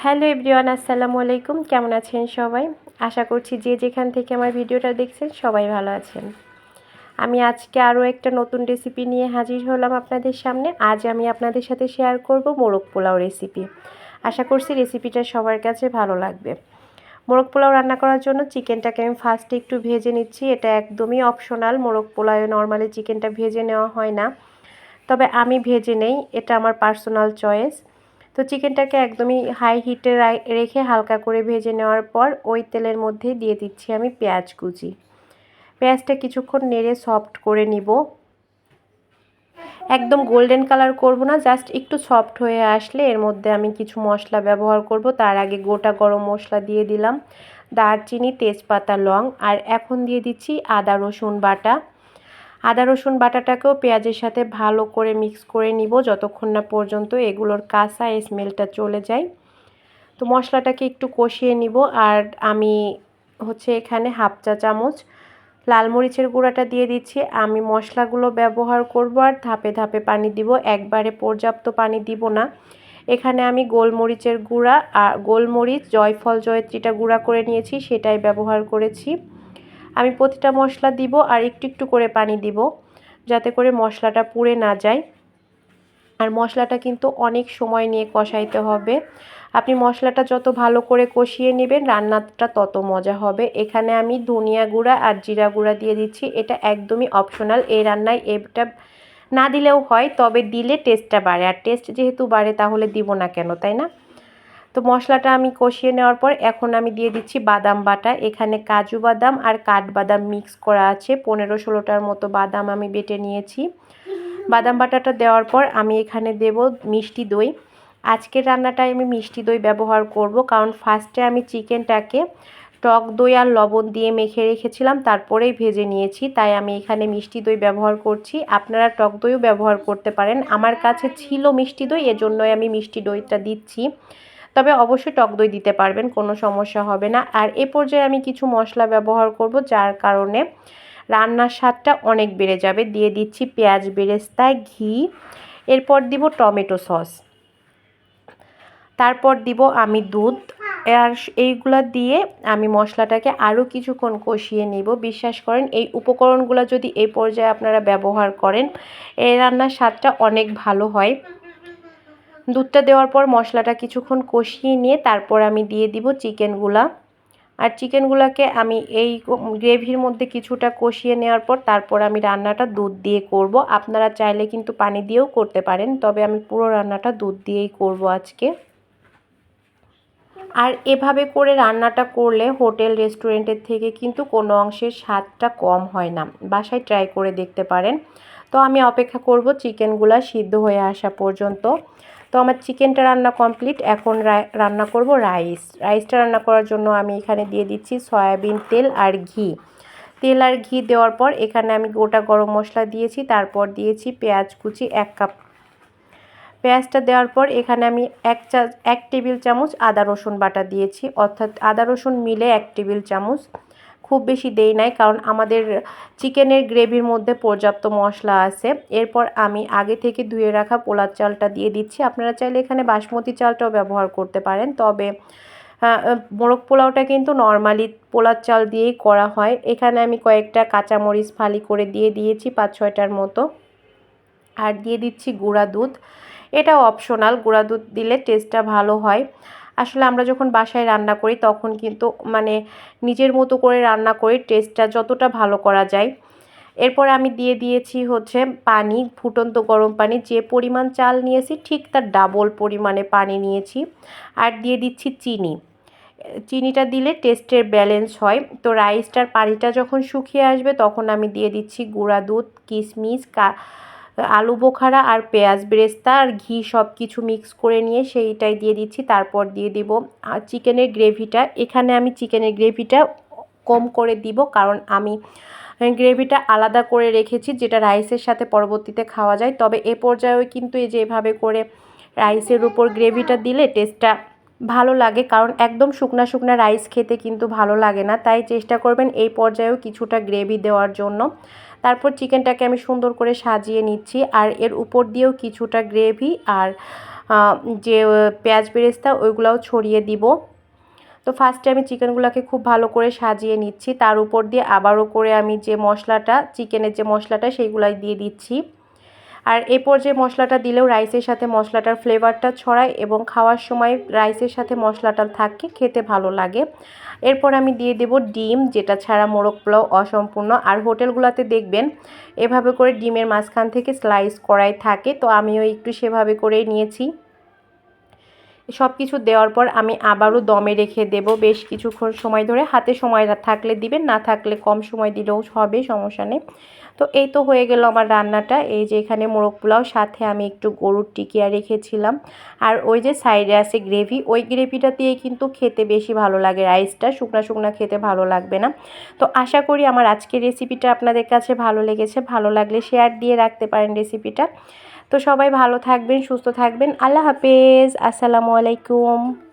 Hello everyone, আসসালামু আলাইকুম। কেমন আছেন সবাই? আশা করছি যে যেখান থেকে আমার ভিডিওটা দেখছেন সবাই ভালো আছেন। আমি আজকে আরও একটা নতুন রেসিপি নিয়ে হাজির হলাম আপনাদের সামনে। আজ আমি আপনাদের সাথে শেয়ার করব মোরগ পোলাও রেসিপি। আশা করছি রেসিপিটা সবার কাছে ভালো লাগবে। মোরগ পোলাও রান্না করার জন্য চিকেনটাকে আমি ফার্স্টে একটু ভেজে নিচ্ছি। এটা একদমই অপশনাল। মোরগ পোলাওয়ে নর্মালি চিকেনটা ভেজে নেওয়া হয় না, তবে আমি ভেজে নেই, এটা আমার পার্সোনাল চয়েস। তো চিকেনটাকে একদমই হাই হিটে রেখে হালকা করে ভেজে নেওয়ার পর ওই তেলের মধ্যে দিয়ে দিচ্ছি আমি পেঁয়াজ কুচি। পেঁয়াজটা কিছুক্ষণ নেড়ে সফট করে নিব। একদম গোল্ডেন কালার করব না, জাস্ট একটু সফট হয়ে আসলে এর মধ্যে আমি কিছু মশলা ব্যবহার করব। তার আগে গোটা গরম মশলা দিয়ে দিলাম, দারচিনি, তেজপাতা, লং, আর এখন দিয়ে দিচ্ছি আদা রসুন বাটা। আদা রসুন বাটাটাকেও পেঁয়াজের সাথে ভালো করে মিক্স করে নিব যতক্ষণ না পর্যন্ত এগুলোর কাঁচা স্মেলটা চলে যায়। তো মশলাটাকে একটু কষিয়ে নিব। আর আমি এখানে হাফ চা চামচ লাল মরিচের গুঁড়াটা দিয়ে দিচ্ছি। আমি মশলাগুলো ব্যবহার করব আর ধাপে ধাপে পানি দিব, একবারে পর্যাপ্ত পানি দিব না। এখানে আমি গোলমরিচের গুঁড়া আর গোলমরিচ, জয়ফল, জয়ত্রীটা গুঁড়া করে নিয়েছি, সেটাই ব্যবহার করেছি। আমি প্রতিটা মশলা দিব আর একটু একটু করে পানি দিব যাতে করে মশলাটা পুড়ে না যায়। আর মশলাটা কিন্তু অনেক সময় নিয়ে কষাইতে হবে। আপনি মশলাটা যত ভালো করে কষিয়ে নেবেন রান্নাটা তত মজা হবে। এখানে আমি ধনিয়া গুঁড়া আর জিরা গুঁড়া দিয়ে দিচ্ছি। এটা একদমই অপশনাল। এই রান্নায় এটা না দিলেও হয়, তবে দিলে টেস্টটা বাড়ে, আর টেস্ট যেহেতু বাড়ে তাহলে দিব না কেন, তাই না? তো মশলাটা আমি কষিয়ে নেওয়ার পর এখন আমি দিয়ে দিচ্ছি বাদাম বাটা। এখানে কাজু বাদাম আর কাঠবাদাম মিক্স করা আছে। 15-16টার মতো বাদাম আমি বেটে নিয়েছি। বাদাম বাটাটা দেওয়ার পর আমি এখানে দেব মিষ্টি দই। আজকের রান্নাটায় আমি মিষ্টি দই ব্যবহার করব, কারণ ফার্স্টে আমি চিকেনটাকে টক দই আর লবণ দিয়ে মেখে রেখেছিলাম, তারপরেই ভেজে নিয়েছি, তাই আমি এখানে মিষ্টি দই ব্যবহার করছি। আপনারা টক দইও ব্যবহার করতে পারেন। আমার কাছে ছিল মিষ্টি দই, এজন্যই আমি মিষ্টি দইটা দিচ্ছি, তবে অবশ্যই টক দই দিতে পারবেন, কোনো সমস্যা হবে না। আর এ পর্যায়ে আমি কিছু মশলা ব্যবহার করব, যার কারণে রান্নার স্বাদটা অনেক বেড়ে যাবে। দিয়ে দিচ্ছি পেঁয়াজ বেরেস্তা, ঘি, এরপর দিব টমেটো সস, তারপর দিব আমি দুধ। আর এইগুলো দিয়ে আমি মশলাটাকে আরও কিছুক্ষণ কষিয়ে নিব। বিশ্বাস করেন, এই উপকরণগুলো যদি এই পর্যায়ে আপনারা ব্যবহার করেন এই রান্নার স্বাদটা অনেক ভালো হয়। দুধটা দেওয়ার পর মশলাটা কিছুক্ষণ কষিয়ে নিয়ে তারপর আমি দিয়ে দিব চিকেনগুলা। আর চিকেনগুলোকে আমি এই গ্রেভির মধ্যে কিছুটা কষিয়ে নেওয়ার পর তারপর আমি রান্নাটা দুধ দিয়ে করব। আপনারা চাইলে কিন্তু পানি দিয়েও করতে পারেন, তবে আমি পুরো রান্নাটা দুধ দিয়েই করব আজকে। আর এভাবে করে রান্নাটা করলে হোটেল রেস্টুরেন্টের থেকে কিন্তু কোনো অংশের স্বাদটা কম হয় না। বাসায় ট্রাই করে দেখতে পারেন। তো আমি অপেক্ষা করব চিকেনগুলো সিদ্ধ হয়ে আসা পর্যন্ত। তো আমার চিকেনটা রান্না কমপ্লিট। এখন রান্না করব রাইসটা রান্না করার জন্য আমি এখানে দিয়ে দিচ্ছি সয়াবিন তেল আর ঘি। তেল আর ঘি দেওয়ার পর এখানে আমি গোটা গরম মশলা দিয়েছি, তারপর দিয়েছি পেঁয়াজ কুচি 1 কাপ। পেঁয়াজটা দেওয়ার পর এখানে আমি 1 টেবিল চামচ আদা রসুন বাটা দিয়েছি, অর্থাৎ আদা রসুন মিলে 1 টেবিল চামচ। খুব বেশি দেই নাই, কারণ আমাদের চিকেনের গ্রেভির মধ্যে পর্যাপ্ত মশলা আছে। এরপর আমি আগে থেকে ধুয়ে রাখা পোলার চালটা দিয়ে দিচ্ছি। আপনারা চাইলে এখানে বাসমতি চালটাও ব্যবহার করতে পারেন, তবে মোরগ পোলাওটা কিন্তু নর্মালি পোলার চাল দিয়েই করা হয়। এখানে আমি কয়েকটা কাঁচামরিচ ফালি করে দিয়ে দিয়েছি, 5-6টার মতো। আর দিয়ে দিচ্ছি গুঁড়া দুধ। এটাও অপশনাল, গুঁড়া দুধ দিলে টেস্টটা ভালো হয়। আসলে আমরা যখন বাসায় রান্না করি তখন কিন্তু নিজের মতো করে রান্না করি, টেস্টটা যতটা ভালো করা যায়। এরপর আমি দিয়ে দিয়েছি পানি, ফুটন্ত গরম পানি। যে পরিমাণ চাল নিয়েছি ঠিক তার ডাবল পরিমাণে পানি নিয়েছি। আর দিয়ে দিচ্ছি চিনি। চিনিটা দিলে টেস্টের ব্যালেন্স হয়। তো রাইসটার পানিটা যখন শুকিয়ে আসবে তখন আমি দিয়ে দিচ্ছি গুঁড়া দুধ, কিশমিশ, আলু বোখারা আর পেঁয়াজ বেরেস্তা আর ঘি, সব কিছু মিক্স করে নিয়ে সেইটাই দিয়ে দিচ্ছি। তারপর দিয়ে দিব চিকেনের গ্রেভিটা। এখানে আমি চিকেনের গ্রেভিটা কম করে দিব, কারণ আমি গ্রেভিটা আলাদা করে রেখেছি যেটা রাইসের সাথে পরবর্তীতে খাওয়া যায়। তবে এ পর্যায়েও কিন্তু এই যে এভাবে করে রাইসের উপর গ্রেভিটা দিলে টেস্টটা ভালো লাগে, কারণ একদম শুকনা শুকনা রাইস খেতে কিন্তু ভালো লাগে না। তাই চেষ্টা করবেন এই পর্যায়েও কিছুটা গ্রেভি দেওয়ার জন্য। তারপর চিকেনটাকে আমি সুন্দর করে সাজিয়ে নিচ্ছি, আর এর উপর দিয়েও কিছুটা গ্রেভি আর যে পেঁয়াজ বেরেস্তা ওইগুলাও ছড়িয়ে দিব। তো ফার্স্টে আমি চিকেনগুলোকে খুব ভালো করে সাজিয়ে নিচ্ছি, তার উপর দিয়ে আবারও করে আমি যে মশলাটা, চিকেনের যে মশলাটা সেইগুলাই দিয়ে দিচ্ছি। আর এই পর্যায়ে মশলাটা দিলেও রাইসের সাথে মশলাটার ফ্লেভারটা ছড়ায় এবং খাওয়ার সময় রাইসের সাথে মশলাটা থাকে, খেতে ভালো লাগে। এরপর আমি দিয়ে দেব ডিম, যেটা ছাড়া মোরগ পোলাও অসম্পূর্ণ। আর হোটেলগুলোতে দেখবেন এভাবে করে ডিমের মাঝখান থেকে স্লাইস করাই থাকে, তো আমিও একটু সেভাবে করেই নিয়েছি। সব কিছু দেওয়ার পর আমি আবারও দমে রেখে দেব বেশ কিছুক্ষণ সময় ধরে। হাতে সময় থাকলে দিবেন, না থাকলে কম সময় দিলেও হবে, সমস্যা নেই। তো এই তো হয়ে গেল আমার রান্নাটা। এই যে এখানে মোরগ পোলাও, সাথে আমি একটু গরুর টিকিয়া রেখেছিলাম। আর ওই যে সাইডে আছে গ্রেভি, ওই গ্রেভিটা দিয়ে কিন্তু খেতে বেশি ভালো লাগে রাইসটা, শুকনা শুকনা খেতে ভালো লাগবে না। তো আশা করি আমার আজকের রেসিপিটা আপনাদের কাছে ভালো লেগেছে। ভালো লাগলে শেয়ার দিয়ে রাখতে পারেন রেসিপিটা। তো সবাই ভালো থাকবেন, সুস্থ থাকবেন। আল্লাহ হাফেজ, আসসালামু আলাইকুম।